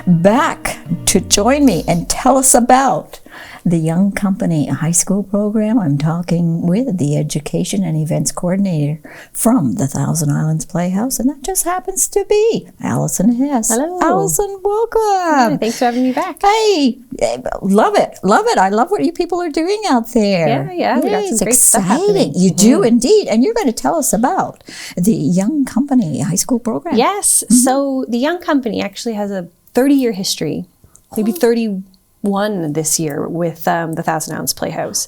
back to join me and tell us about the Young Company high school program. I'm talking with the Education and Events Coordinator from the Thousand Islands Playhouse, and that just happens to be Allison Hess. Hello. Allison, welcome. Yeah, thanks for having me back. Hey, love it. I love what you people are doing out there. Yeah. We got some It's great stuff happening. You do indeed. And you're going to tell us about the Young Company high school program. Yes. So the Young Company actually has a 30-year history, maybe 31 this year with the Thousand Islands Playhouse.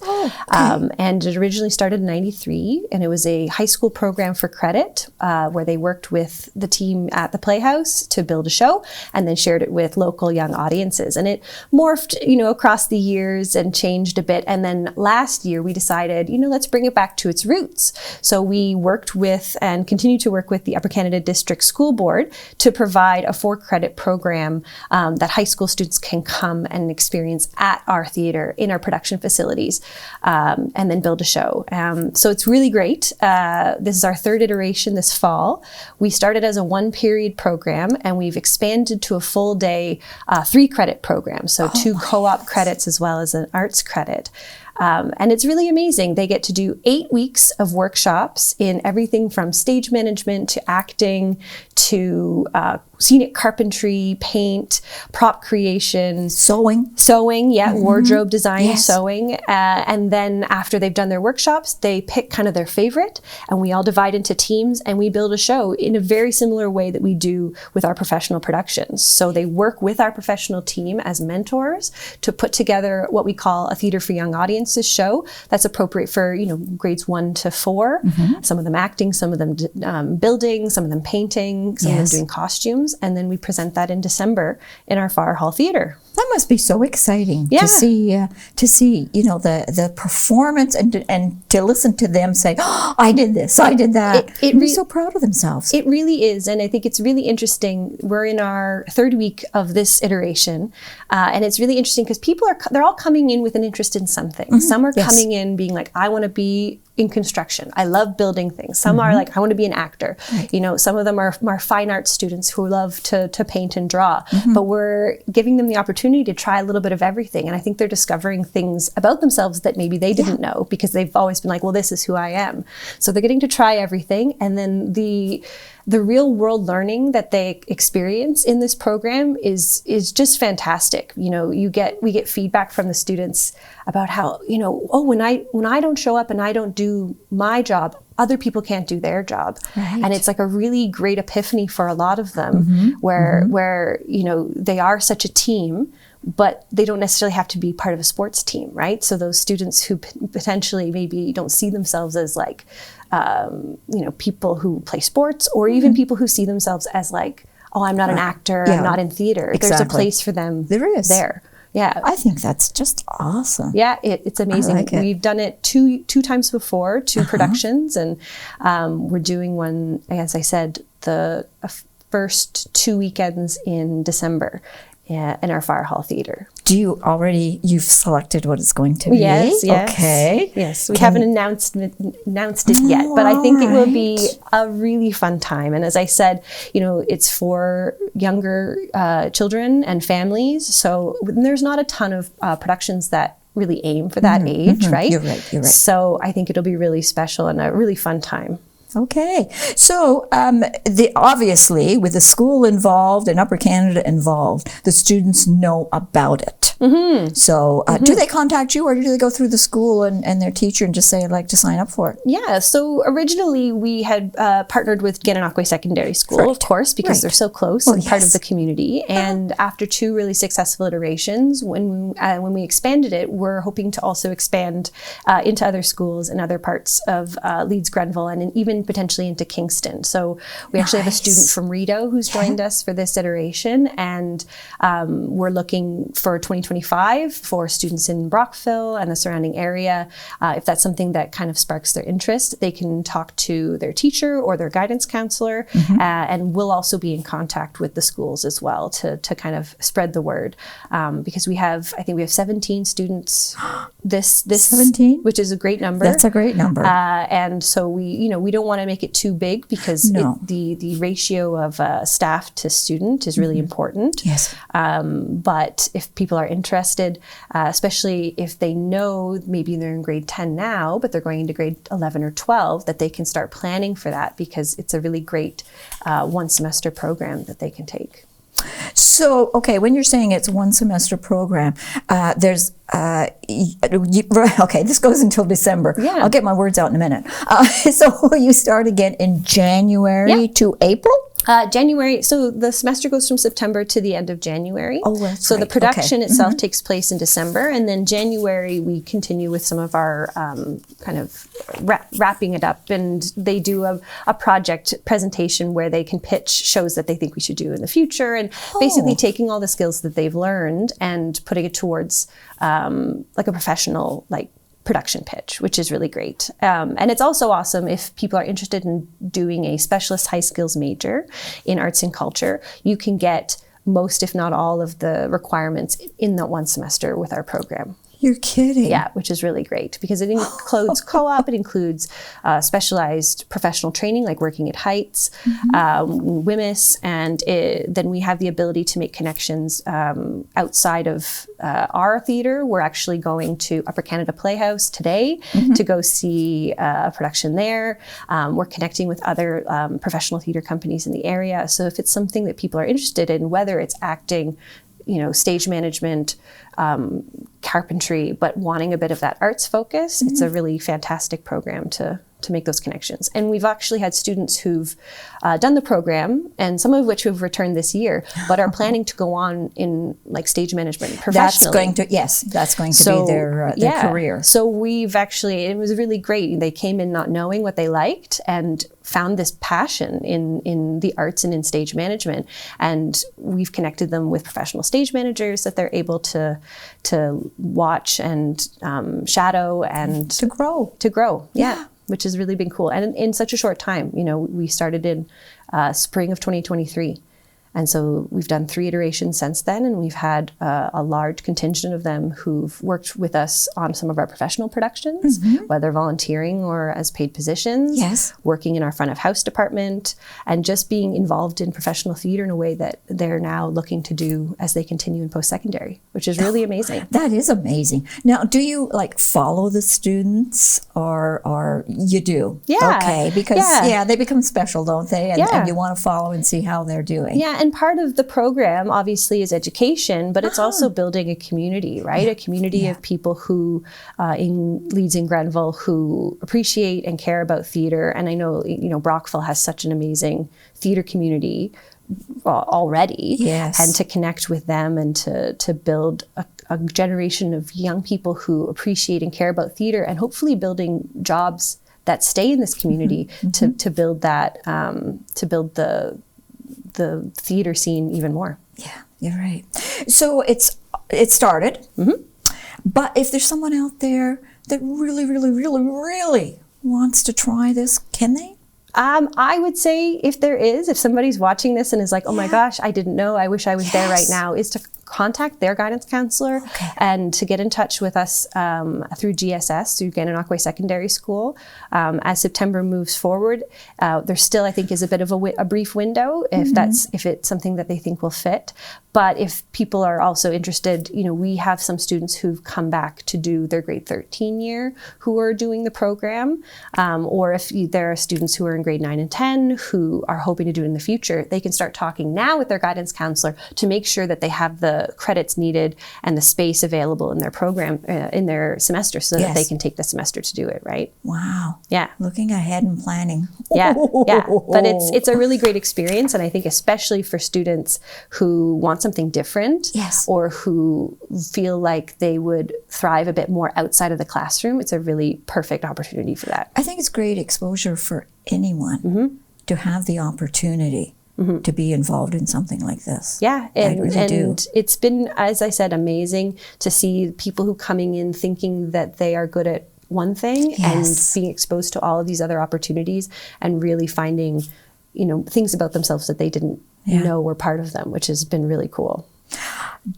And it originally started in '93, and it was a high school program for credit where they worked with the team at the Playhouse to build a show and then shared it with local young audiences. And it morphed, across the years and changed a bit. And then last year we decided, let's bring it back to its roots. So we worked with and continue to work with the Upper Canada District School Board to provide a 4-credit program that high school students can come and experience at our theater in our production facilities, and then build a show. So it's really great. This is our 3rd iteration this fall. We started as a 1-period program, and we've expanded to a full day 3-credit program. So 2 co-op credits as well as an arts credit. And it's really amazing. They get to do 8 weeks of workshops in everything from stage management to acting to scenic carpentry, paint, prop creation, sewing, wardrobe design, sewing. And then after they've done their workshops, they pick kind of their favorite, and we all divide into teams and we build a show in a very similar way that we do with our professional productions. So they work with our professional team as mentors to put together what we call a Theatre for Young Audiences show that's appropriate for, grades 1 to 4. Some of them acting, some of them building, some of them painting, some of them doing costumes. And then we present that in December in our Far Hall Theatre. That must be so exciting to see, the performance and to listen to them say, oh, I did this, I did that. They're so proud of themselves. It really is. And I think it's really interesting. We're in our 3rd week of this iteration. And it's really interesting because they're all coming in with an interest in something. Some are coming in being like, I want to be in construction. I love building things. Some are like, I want to be an actor. Some of them are fine arts students who love to paint and draw. But we're giving them the opportunity to try a little bit of everything. And I think they're discovering things about themselves that maybe they didn't know, because they've always been like, well, this is who I am. So they're getting to try everything. And then the real world learning that they experience in this program is just fantastic. We get feedback from the students about how, when I don't show up and I don't do my job, other people can't do their job. And it's like a really great epiphany for a lot of them where they are such a team, but they don't necessarily have to be part of a sports team, right? So those students who potentially maybe don't see themselves as like, people who play sports, or even people who see themselves as like, oh, I'm not an actor, I'm not in theater. There's a place for them there. Yeah. I think that's just awesome. Yeah, it's amazing. Like We've done it two times before, 2 productions, and we're doing one, as I said, the first 2 weekends in December in our Fire Hall Theatre. You've selected what it's going to be? Yes. Okay. Yes, we haven't announced it yet, but I think it will be a really fun time. And as I said, it's for younger children and families. So there's not a ton of productions that really aim for that age, right? You're right. So I think it'll be really special and a really fun time. Okay, so obviously with the school involved and Upper Canada involved, the students know about it. So do they contact you, or do they go through the school and their teacher and just say, I'd like to sign up for it? Yeah, so originally we had partnered with Gananoque Secondary School, of course, because they're so close and part of the community. And after 2 really successful iterations, when we expanded it, we're hoping to also expand into other schools in other parts of Leeds, Grenville, and even potentially into Kingston. So we actually have a student from Rideau who's joined us for this iteration, and we're looking for 2023 2025 for students in Brockville and the surrounding area. If that's something that kind of sparks their interest, they can talk to their teacher or their guidance counselor, and we'll also be in contact with the schools as well to kind of spread the word, because I think we have 17 students this 17, which is a great number. That's a great number. And so we don't want to make it too big, because the ratio of staff to student is really important. Yes. But if people are interested, especially if they know maybe they're in grade 10 now, but they're going into grade 11 or 12, that they can start planning for that, because it's a really great one semester program that they can take. So, okay, when you're saying it's one semester program, there's, okay, this goes until December. Yeah. I'll get my words out in a minute. So you start again in January to April? January, so the semester goes from September to the end of January. Oh, that's So right. the production itself takes place in December, and then January we continue with some of our kind of wrapping it up, and they do a project presentation where they can pitch shows that they think we should do in the future, and basically taking all the skills that they've learned and putting it towards like a professional production pitch, which is really great. And it's also awesome if people are interested in doing a specialist high skills major in arts and culture. You can get most, if not all, of the requirements in that one semester with our program. You're kidding. Yeah, which is really great, because it includes co-op, it includes specialized professional training like working at Heights, WMIS, and then we have the ability to make connections outside of our theater. We're actually going to Upper Canada Playhouse today to go see a production there. We're connecting with other professional theater companies in the area. So if it's something that people are interested in, whether it's acting, stage management, carpentry, but wanting a bit of that arts focus, it's a really fantastic program to make those connections. And we've actually had students who've done the program, and some of which have returned this year, but are planning to go on in stage management professionally. That's going to be their career. So we've actually, it was really great. They came in not knowing what they liked and found this passion in the arts and in stage management. And we've connected them with professional stage managers that they're able to watch and shadow and to grow. Yeah. Which has really been cool. And in such a short time, we started in spring of 2023. And so we've done 3 iterations since then, and we've had a large contingent of them who've worked with us on some of our professional productions, whether volunteering or as paid positions, working in our front of house department, and just being involved in professional theater in a way that they're now looking to do as they continue in post-secondary, which is really amazing. That is amazing. Now, do you follow the students, or you do? Yeah. Okay, because they become special, don't they? And you want to follow and see how they're doing. Yeah. And part of the program, obviously, is education, but it's also building a community, right? A community of people who, in Leeds and Grenville, who appreciate and care about theater. And I know, Brockville has such an amazing theater community already. Yes. And to connect with them and to build a generation of young people who appreciate and care about theater, and hopefully building jobs that stay in this community to build that, to build the theater scene even more. Yeah, you're right. So it started, but if there's someone out there that really, really, really, really wants to try this, can they? I would say if somebody's watching this and is like, oh my gosh, I didn't know, I wish I was there right now, is to contact their guidance counselor and to get in touch with us through GSS, through Gananoque Secondary School. As September moves forward, there still, I think, is a bit of a brief window if it's something that they think will fit. But if people are also interested, we have some students who've come back to do their grade 13 year who are doing the program. Or if there are students who are in grade 9 and 10 who are hoping to do it in the future, they can start talking now with their guidance counselor to make sure that they have the credits needed and the space available in their program, in their semester, so that they can take the semester to do it, right? Wow. Yeah. Looking ahead and planning. Yeah. But it's a really great experience, and I think especially for students who want something different, or who feel like they would thrive a bit more outside of the classroom, it's a really perfect opportunity for that. I think it's great exposure for anyone to have the opportunity to be involved in something like this. Yeah, I really do. It's been, as I said, amazing to see people who coming in thinking that they are good at one thing and being exposed to all of these other opportunities and really finding, things about themselves that they didn't know were part of them, which has been really cool.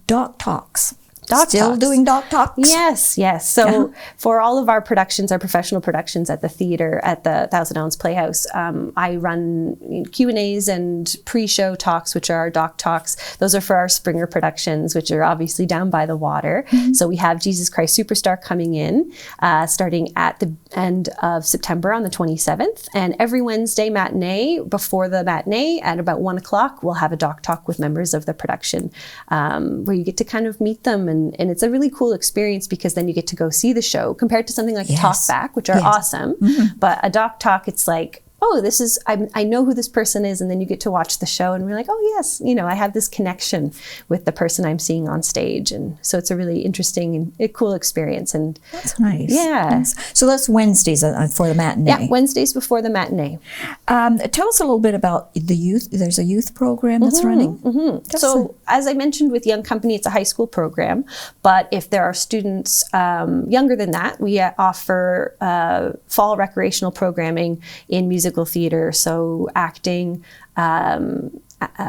Doc Talks. Still Talks. Doing Doc Talks? Yes. So for all of our productions, our professional productions at the theater, at the Thousand Ounce Playhouse, I run Q&As and pre-show talks, which are our Doc Talks. Those are for our Springer productions, which are obviously down by the water. So we have Jesus Christ Superstar coming in, starting at the end of September on the 27th. And every Wednesday matinee, before the matinee at about 1 o'clock, we'll have a Doc Talk with members of the production, where you get to kind of meet them. And it's a really cool experience because then you get to go see the show compared to something like a Talk Back, which are awesome. But a Doc Talk, it's like, oh, this is, I know who this person is. And then you get to watch the show and we're like, oh yes, I have this connection with the person I'm seeing on stage. And so it's a really interesting and a cool experience. And that's nice. Yeah. Nice. So that's Wednesdays for the matinee. Yeah, Wednesdays before the matinee. Tell us a little bit about the youth. There's a youth program that's running. So as I mentioned with Young Company, it's a high school program. But if there are students younger than that, we offer fall recreational programming in musical theater, so acting,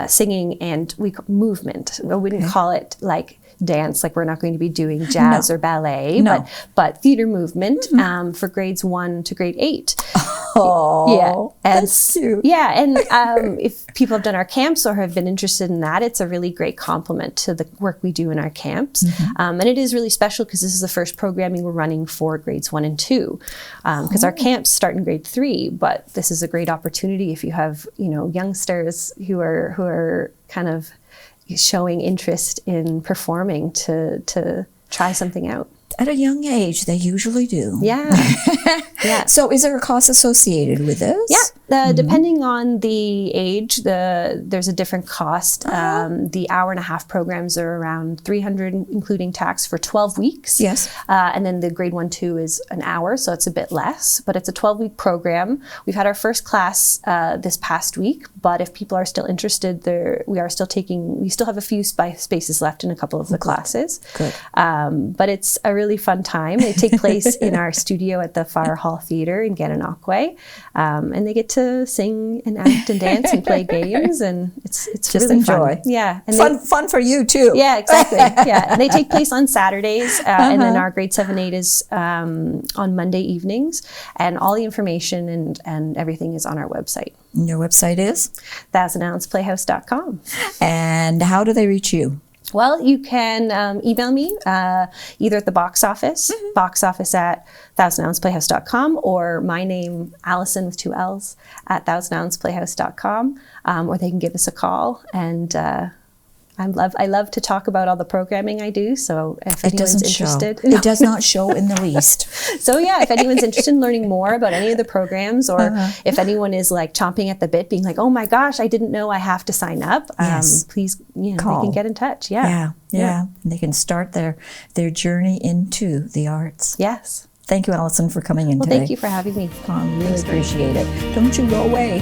singing, and movement. I wouldn't call it like dance, like we're not going to be doing jazz or ballet, but theater movement for grades 1 to grade 8. Oh, that's cute. Yeah, and if people have done our camps or have been interested in that, it's a really great complement to the work we do in our camps. And it is really special because this is the first programming we're running for grades 1 and 2, because our camps start in grade 3, but this is a great opportunity if you have, youngsters who are kind of showing interest in performing to try something out. At a young age, they usually do. Yeah. So is there a cost associated with this? Yeah. Depending on the age, there's a different cost. The hour-and-a-half programs are around $300, including tax, for 12 weeks. Yes. And then the grade 1-2 is an hour, so it's a bit less. But it's a 12-week program. We've had our first class this past week, but if people are still interested, we still have a few spaces left in a couple of the classes. Good. But it's a really fun time. They take place in our studio at the Fire Hall Theatre in Gananoque, and they get to sing and act and dance and play games, and it's just really enjoy. Fun. Yeah, and fun for you too. Yeah, exactly. Yeah, and they take place on Saturdays, and then our grade 7-8 is on Monday evenings, and all the information and everything is on our website. And your website is thousandounceplayhouse.com. And how do they reach you? Well, you can email me either at the box office at thousandounceplayhouse.com, or my name, Allison with 2 L's, at thousandounceplayhouse.com, or they can give us a call. And I love to talk about all the programming I do. So if anyone's interested, it does not show in the least. So yeah, if anyone's interested in learning more about any of the programs, or if anyone is like chomping at the bit, being like, "Oh my gosh, I didn't know I have to sign up," please, call. They can get in touch. Yeah. And they can start their journey into the arts. Yes. Thank you, Allison, for coming in today. Thank you for having me. I really appreciate it. Don't you go away.